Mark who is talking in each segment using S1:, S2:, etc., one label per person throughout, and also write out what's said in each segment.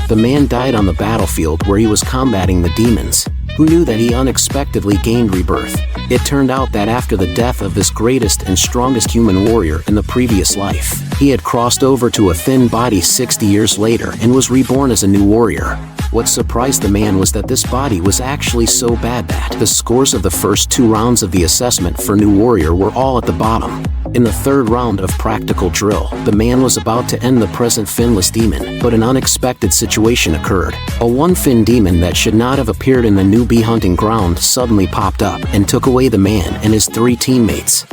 S1: The man died on the battlefield where he was combating the demons. Who knew that he unexpectedly gained rebirth? It turned out that after the death of this greatest and strongest human warrior in the previous life, he had crossed over to a thin body 60 years later and was reborn as a new warrior. What surprised the man was that this body was actually so bad that the scores of the first 2 rounds of the assessment for new warrior were all at the bottom. In the 3rd round of practical drill, the man was about to end the present finless demon, but an unexpected situation occurred. A one-fin demon that should not have appeared in the newbie hunting ground suddenly popped up and took away the man and his 3 teammates.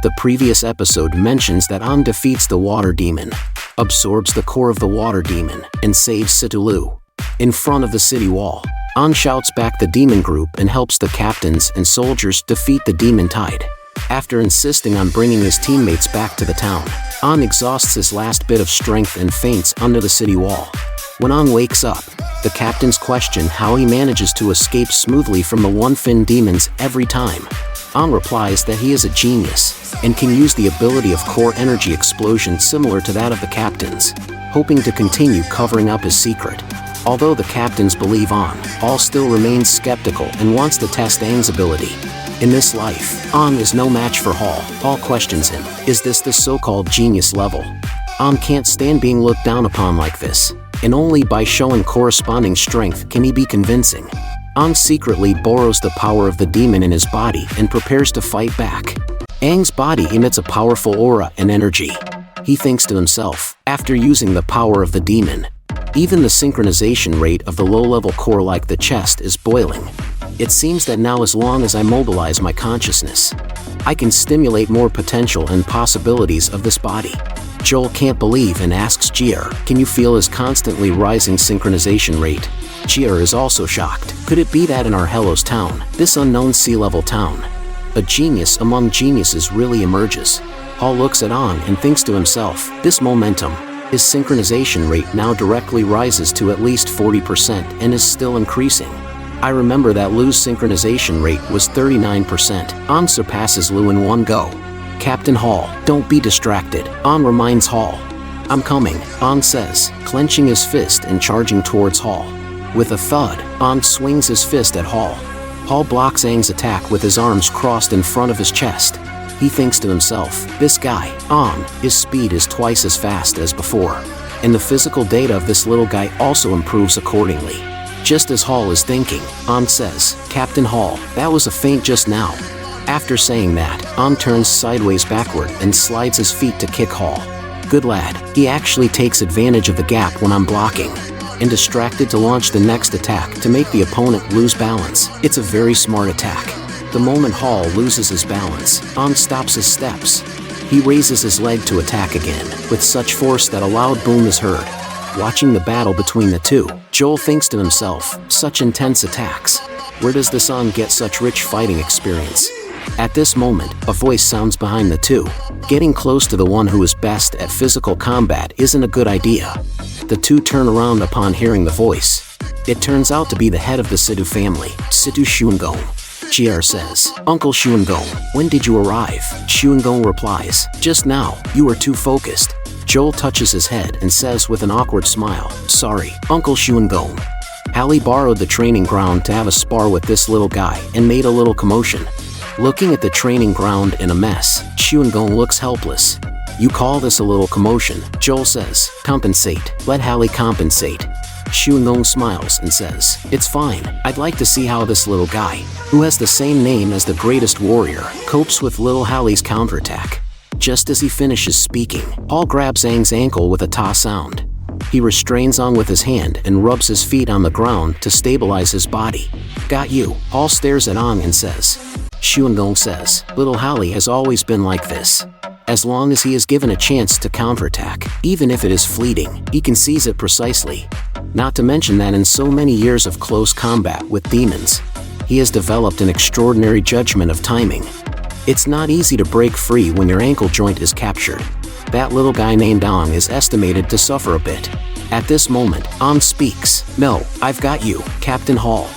S1: The previous episode mentions that An defeats the water demon, absorbs the core of the water demon, and saves Situ Liu. In front of the city wall, An shouts back the demon group and helps the captains and soldiers defeat the demon tide. After insisting on bringing his teammates back to the town, An exhausts his last bit of strength and faints under the city wall. When An wakes up, the captains question how he manages to escape smoothly from the one-fin demons every time. An replies that he is a genius and can use the ability of core energy explosion similar to that of the captains, hoping to continue covering up his secret. Although the captains believe An, all still remains skeptical and wants to test Ang's ability. In this life, An is no match for Hall. Hall questions him, is this the so-called genius level? An can't stand being looked down upon like this, and only by showing corresponding strength can he be convincing. An secretly borrows the power of the demon in his body and prepares to fight back. Ang's body emits a powerful aura and energy. He thinks to himself, after using the power of the demon, even the synchronization rate of the low-level core like the chest is boiling. It seems that now as long as I mobilize my consciousness, I can stimulate more potential and possibilities of this body. Joel can't believe and asks Jier, can you feel his constantly rising synchronization rate? Jier is also shocked. Could it be that in our Hellos town, this unknown sea-level town, a genius among geniuses really emerges? Hall looks at An and thinks to himself, this momentum, his synchronization rate now directly rises to at least 40% and is still increasing. I remember that Lou's synchronization rate was 39%. An surpasses Lou in one go. Captain Hall, don't be distracted. An reminds Hall. I'm coming, An says, clenching his fist and charging towards Hall. With a thud, An swings his fist at Hall. Hall blocks Ang's attack with his arms crossed in front of his chest. He thinks to himself, this guy, An, his speed is twice as fast as before. And the physical data of this little guy also improves accordingly. Just as Hall is thinking, An says, Captain Hall, that was a feint just now. After saying that, An turns sideways backward and slides his feet to kick Hall. Good lad, he actually takes advantage of the gap when I'm blocking, and distracted to launch the next attack to make the opponent lose balance. It's a very smart attack. The moment Hall loses his balance, An stops his steps. He raises his leg to attack again, with such force that a loud boom is heard. Watching the battle between the two, Joel thinks to himself, such intense attacks. Where does this An get such rich fighting experience? At this moment, a voice sounds behind the two. Getting close to the one who is best at physical combat isn't a good idea. The two turn around upon hearing the voice. It turns out to be the head of the Sidu family, Sidu Shu. Jier says, Uncle Shuangong, when did you arrive? Shuangong replies, just now, you were too focused. Joel touches his head and says with an awkward smile, sorry, Uncle Shuangong. Hallie borrowed the training ground to have a spar with this little guy and made a little commotion. Looking at the training ground in a mess, Shuangong looks helpless. You call this a little commotion? Joel says, compensate, let Hallie compensate. Shuangong smiles and says, it's fine, I'd like to see how this little guy, who has the same name as the greatest warrior, copes with little Hallie's counterattack. Just as he finishes speaking, Hall grabs Ang's ankle with a ta sound. He restrains Ang with his hand and rubs his feet on the ground to stabilize his body. Got you, Hall stares at Ang and says. Shuangong says, little Hallie has always been like this. As long as he is given a chance to counterattack, even if it is fleeting, he can seize it precisely. Not to mention that in so many years of close combat with demons, he has developed an extraordinary judgment of timing. It's not easy to break free when your ankle joint is captured. That little guy named Ang is estimated to suffer a bit. At this moment, Ang speaks. No, I've got you, Captain Hall.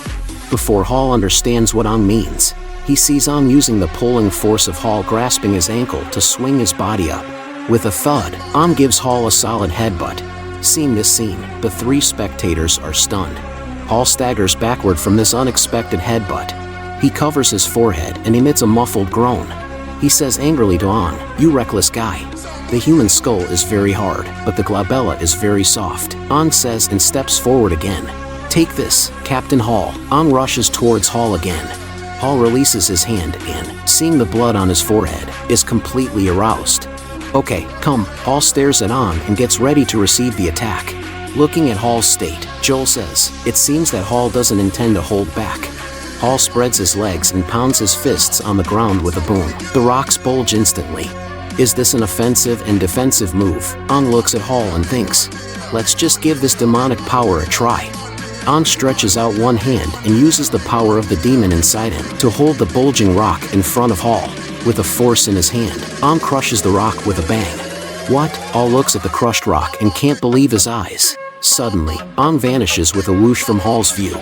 S1: Before Hall understands what Ang means, he sees Ang using the pulling force of Hall grasping his ankle to swing his body up. With a thud, Ang gives Hall a solid headbutt, Seeing this scene, the three spectators are stunned. Hall staggers backward from this unexpected headbutt. He covers his forehead and emits a muffled groan. He says angrily to An, "You reckless guy. The human skull is very hard, but the glabella is very soft," An says and steps forward again. "Take this, Captain Hall." An rushes towards Hall again. Hall releases his hand and, seeing the blood on his forehead, is completely aroused. "Okay, come." Hall stares at An and gets ready to receive the attack. Looking at Hall's state, Joel says, "It seems that Hall doesn't intend to hold back." Hall spreads his legs and pounds his fists on the ground with a boom. The rocks bulge instantly. Is this an offensive and defensive move? An looks at Hall and thinks, "Let's just give this demonic power a try." An stretches out one hand and uses the power of the demon inside him to hold the bulging rock in front of Hall. With a force in his hand, An crushes the rock with a bang. "What?" Hall looks at the crushed rock and can't believe his eyes. Suddenly, An vanishes with a whoosh from Hall's view.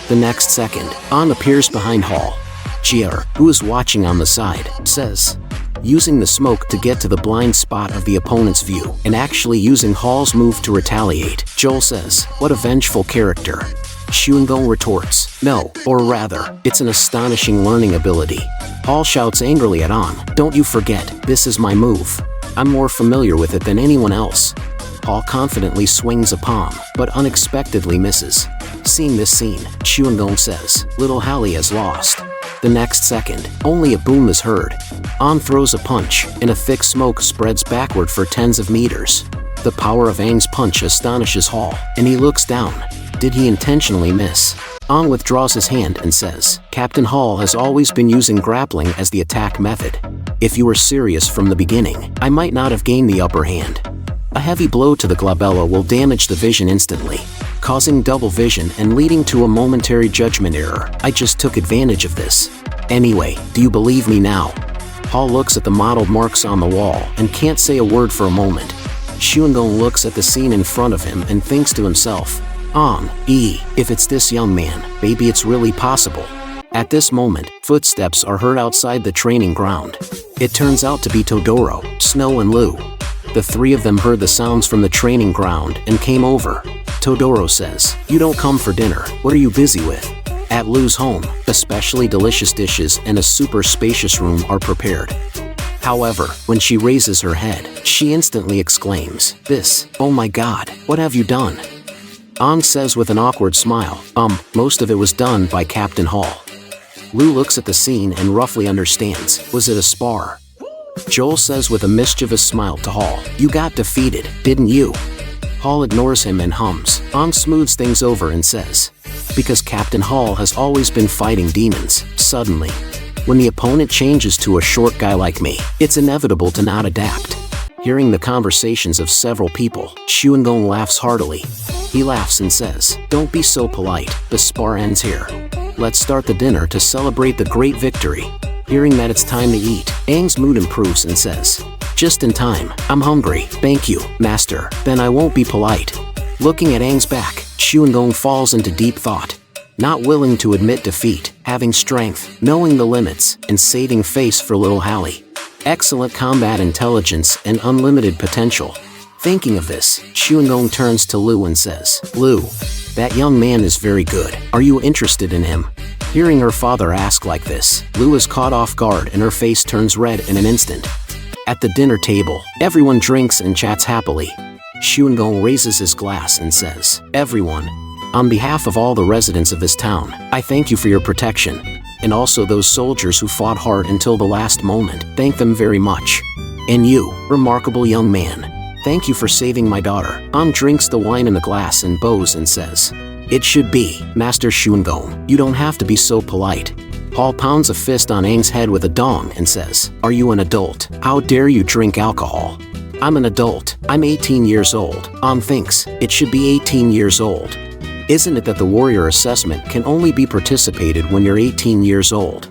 S1: The next second, An appears behind Hall. Jier, who is watching on the side, says, using the smoke to get to the blind spot of the opponent's view, and actually using Hall's move to retaliate. Joel says, "What a vengeful character." Xuangong retorts, "No, or rather, it's an astonishing learning ability." Hall shouts angrily at An, "Don't you forget, this is my move. I'm more familiar with it than anyone else." Hall confidently swings a palm, but unexpectedly misses. Seeing this scene, Xuangong says, "Little Hallie has lost." The next second, only a boom is heard. An throws a punch, and a thick smoke spreads backward for tens of meters. The power of Aang's punch astonishes Hall, and he looks down. Did he intentionally miss? An withdraws his hand and says, "Captain Hall has always been using grappling as the attack method. If you were serious from the beginning, I might not have gained the upper hand." A heavy blow to the glabella will damage the vision instantly, causing double vision and leading to a momentary judgment error. I just took advantage of this. Anyway, do you believe me now? Hall looks at the mottled marks on the wall and can't say a word for a moment. Xuangong looks at the scene in front of him and thinks to himself, if it's this young man, maybe it's really possible." At this moment, footsteps are heard outside the training ground. It turns out to be Todoro, Snow and Lou. The three of them heard the sounds from the training ground and came over. Todoro says, "You don't come for dinner, what are you busy with?" At Lou's home, especially delicious dishes and a super spacious room are prepared. However, when she raises her head, she instantly exclaims, "This, oh my god, what have you done?" An says with an awkward smile, Most of it was done by Captain Hall." Lou looks at the scene and roughly understands, "Was it a spar?" Joel says with a mischievous smile to Hall, "You got defeated, didn't you?" Hall ignores him and hums. An smooths things over and says, "Because Captain Hall has always been fighting demons." Suddenly, when the opponent changes to a short guy like me, it's inevitable to not adapt. Hearing the conversations of several people, Xuangong laughs heartily. He laughs and says, "Don't be so polite, the spar ends here. Let's start the dinner to celebrate the great victory." Hearing that it's time to eat, Aang's mood improves and says, "Just in time, I'm hungry, thank you, master, then I won't be polite." Looking at Aang's back, Xuangong falls into deep thought. Not willing to admit defeat, having strength, knowing the limits, and saving face for little Hallie. Excellent combat intelligence and unlimited potential. Thinking of this, Xuangong turns to Lou and says, "Lou, that young man is very good. Are you interested in him?" Hearing her father ask like this, Lou is caught off guard and her face turns red in an instant. At the dinner table, everyone drinks and chats happily. Xuangong raises his glass and says, "Everyone, on behalf of all the residents of this town, I thank you for your protection. And also those soldiers who fought hard until the last moment, thank them very much. And you, remarkable young man, thank you for saving my daughter." An drinks the wine in the glass and bows and says, "It should be, Master Xuangong, you don't have to be so polite." Hall pounds a fist on Aang's head with a dong and says, "Are you an adult? How dare you drink alcohol?" "I'm an adult, I'm 18 years old." An thinks, it should be 18 years old. Isn't it that the warrior assessment can only be participated when you're 18 years old?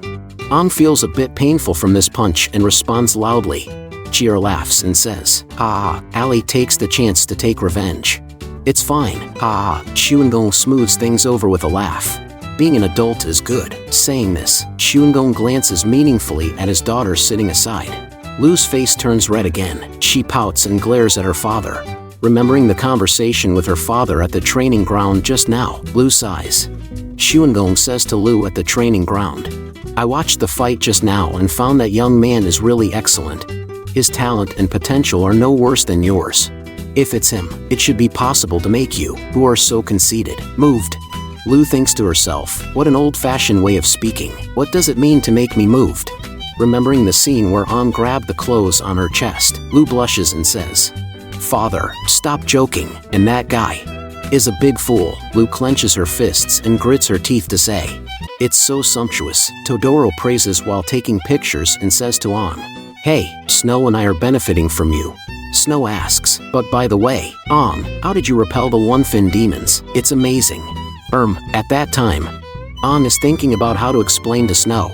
S1: An feels a bit painful from this punch and responds loudly. Jier laughs and says, "Ha, Allay takes the chance to take revenge." "It's fine, ha." Xuangong smooths things over with a laugh. Being an adult is good. Saying this, Xuangong glances meaningfully at his daughter sitting aside. Lou's face turns red again. She pouts and glares at her father. Remembering the conversation with her father at the training ground just now, Lou sighs. Xuangong says to Lou at the training ground, I watched the fight just now and found that young man is really excellent. His talent and potential are no worse than yours. If it's him, it should be possible to make you, who are so conceited, moved. Lou thinks to herself, what an old-fashioned way of speaking. What does it mean to make me moved? Remembering the scene where An grabbed the clothes on her chest, Lou blushes and says, Father, stop joking, and that guy is a big fool. Lou clenches her fists and grits her teeth to say, it's so sumptuous. Todoro praises while taking pictures and says to An, hey, Snow and I are benefiting from you. Snow asks, but by the way, An, how did you repel the one-fin demons? It's amazing. At that time, An is thinking about how to explain to Snow.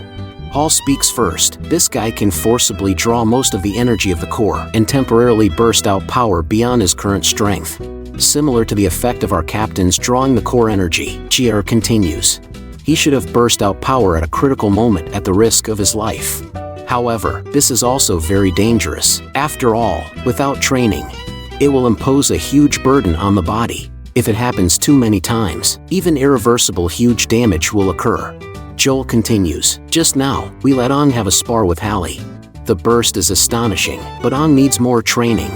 S1: Hall speaks first. This guy can forcibly draw most of the energy of the core and temporarily burst out power beyond his current strength. Similar to the effect of our captains drawing the core energy, Jia continues. He should have burst out power at a critical moment at the risk of his life. However, this is also very dangerous. After all, without training, it will impose a huge burden on the body. If it happens too many times, even irreversible huge damage will occur. Joel continues, just now, we let An have a spar with Hallie. The burst is astonishing, but An needs more training.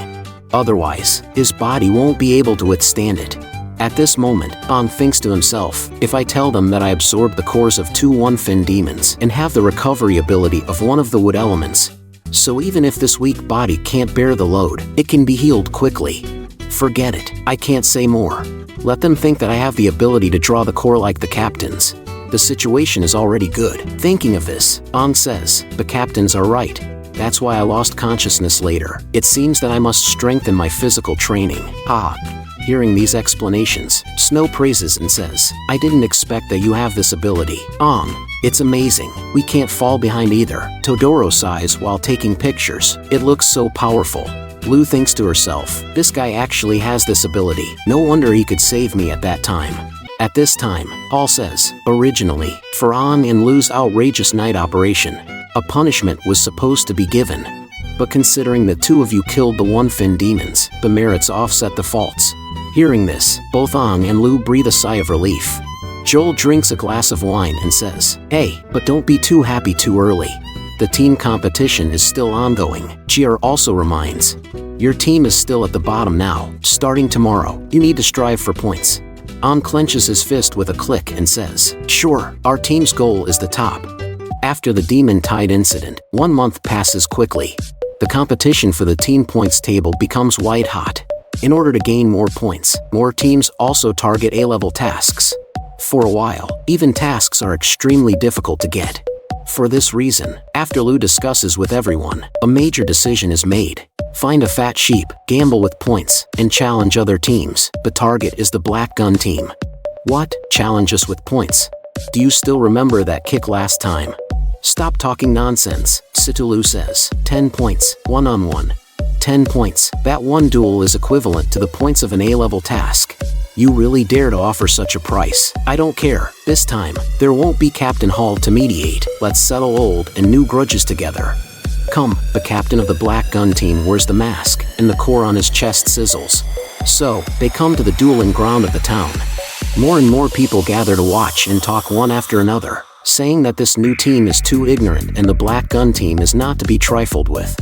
S1: Otherwise, his body won't be able to withstand it. At this moment, An thinks to himself, if I tell them that I absorbed the cores of 2 one-fin demons and have the recovery ability of one of the wood elements, so even if this weak body can't bear the load, it can be healed quickly. Forget it, I can't say more. Let them think that I have the ability to draw the core like the captains. The situation is already good. Thinking of this, An says, the captains are right. That's why I lost consciousness later. It seems that I must strengthen my physical training. Hearing these explanations, Snow praises and says, I didn't expect that you have this ability. It's amazing. We can't fall behind either. Todoro sighs while taking pictures. It looks so powerful. Lou thinks to herself, this guy actually has this ability. No wonder he could save me at that time. At this time, Hall says, originally, for An and Lou's outrageous night operation, a punishment was supposed to be given. But considering the two of you killed the one-fin demons, the merits offset the faults. Hearing this, both An and Lou breathe a sigh of relief. Joel drinks a glass of wine and says, hey, but don't be too happy too early. The team competition is still ongoing. Jia also reminds, your team is still at the bottom now. Starting tomorrow, you need to strive for points. An clenches his fist with a click and says, sure, our team's goal is the top. After the Demon Tide incident, 1 month passes quickly. The competition for the team points table becomes white hot. In order to gain more points, more teams also target A-level tasks. For a while, even tasks are extremely difficult to get. For this reason, after Lou discusses with everyone, a major decision is made. Find a fat sheep, gamble with points, and challenge other teams. The target is the Black Gun team. What? Challenge us with points? Do you still remember that kick last time? Stop talking nonsense, Situ Lou says. 10 points, one-on-one. 10 points. That one duel is equivalent to the points of an A-level task. You really dare to offer such a price? I don't care. This time, there won't be Captain Hall to mediate. Let's settle old and new grudges together. Come, the captain of the Black Gun team wears the mask, and the core on his chest sizzles. So, they come to the dueling ground of the town. More and more people gather to watch and talk one after another, saying that this new team is too ignorant and the Black Gun team is not to be trifled with.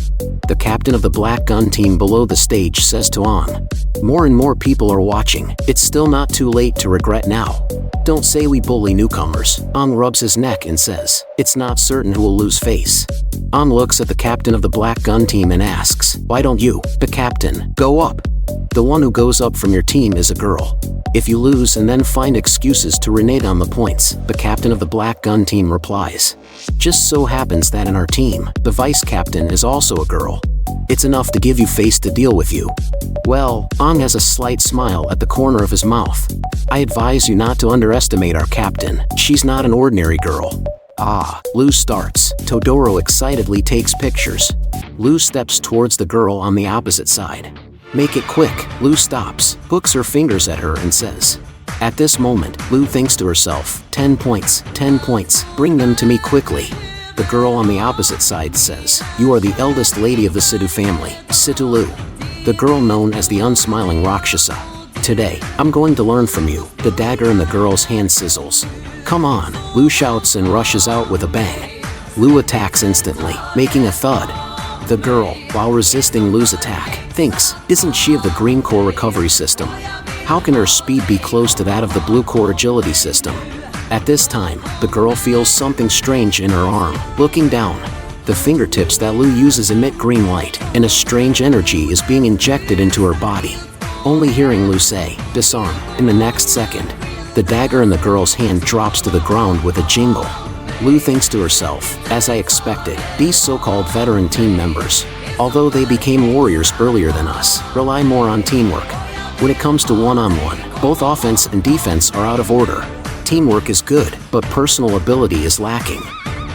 S1: The captain of the Black Gun team below the stage says to An, more and more people are watching. It's still not too late to regret now. Don't say we bully newcomers. An rubs his neck and says, it's not certain who will lose face. An looks at the captain of the Black Gun team and asks, why don't you, the captain, go up? The one who goes up from your team is a girl. If you lose and then find excuses to renege on the points, the captain of the Black Gun team replies. Just so happens that in our team, the vice captain is also a girl. It's enough to give you face to deal with you. Well, An has a slight smile at the corner of his mouth. I advise you not to underestimate our captain. She's not an ordinary girl. Lou starts. Todoro excitedly takes pictures. Lou steps towards the girl on the opposite side. Make it quick. Lou stops, hooks her fingers at her and says. At this moment, Lou thinks to herself, 10 points, 10 points, bring them to me quickly. The girl on the opposite side says, you are the eldest lady of the Situ family, Situ Lou. the girl known as the unsmiling Rakshasa. Today, I'm going to learn from you. The dagger in the girl's hand sizzles. Come on, Lou shouts and rushes out with a bang. Lou attacks instantly, making a thud. The girl, while resisting Lou's attack, thinks, isn't she of the green core recovery system? How can her speed be close to that of the blue core agility system? At this time, the girl feels something strange in her arm. Looking down, the fingertips that Lou uses emit green light, and a strange energy is being injected into her body. Only hearing Lou say, "Disarm," in the next second, the dagger in the girl's hand drops to the ground with a jingle. Lou thinks to herself, as I expected, these so-called veteran team members, although they became warriors earlier than us, rely more on teamwork. When it comes to one-on-one, both offense and defense are out of order. Teamwork is good, but personal ability is lacking.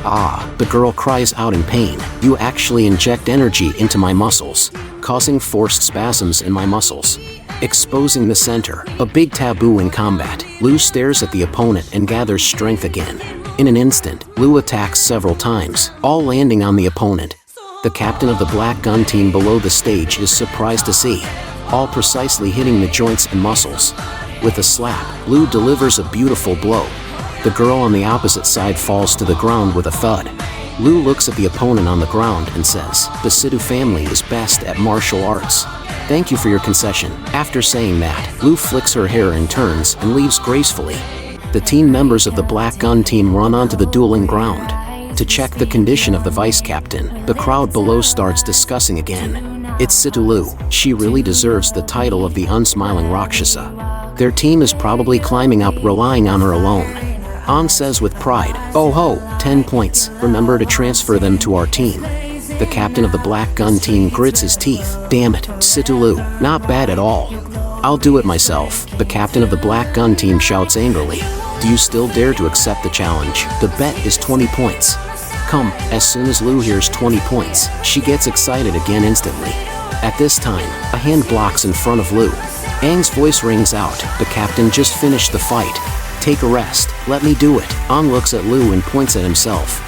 S1: Ah, the girl cries out in pain. You actually inject energy into my muscles, causing forced spasms in my muscles. Exposing the center, a big taboo in combat. Lou stares at the opponent and gathers strength again. In an instant, Lou attacks several times, all landing on the opponent. The captain of the black gun team below the stage is surprised to see, all precisely hitting the joints and muscles. With a slap, Lou delivers a beautiful blow. The girl on the opposite side falls to the ground with a thud. Lou looks at the opponent on the ground and says, the Situ family is best at martial arts. Thank you for your concession. After saying that, Lou flicks her hair and turns and leaves gracefully. The team members of the black gun team run onto the dueling ground. To check the condition of the vice captain, the crowd below starts discussing again. It's Situ Lou. She really deserves the title of the unsmiling Rakshasa. Their team is probably climbing up relying on her alone. An says with pride, oh ho, 10 points, remember to transfer them to our team. The captain of the black gun team grits his teeth. Damn it, Situ Lou, not bad at all. I'll do it myself, the captain of the black gun team shouts angrily. Do you still dare to accept the challenge? The bet is 20 points. Come, as soon as Lou hears 20 points, she gets excited again instantly. At this time, a hand blocks in front of Lou. Aang's voice rings out, the captain just finished the fight. Take a rest, let me do it. An looks at Lou and points at himself.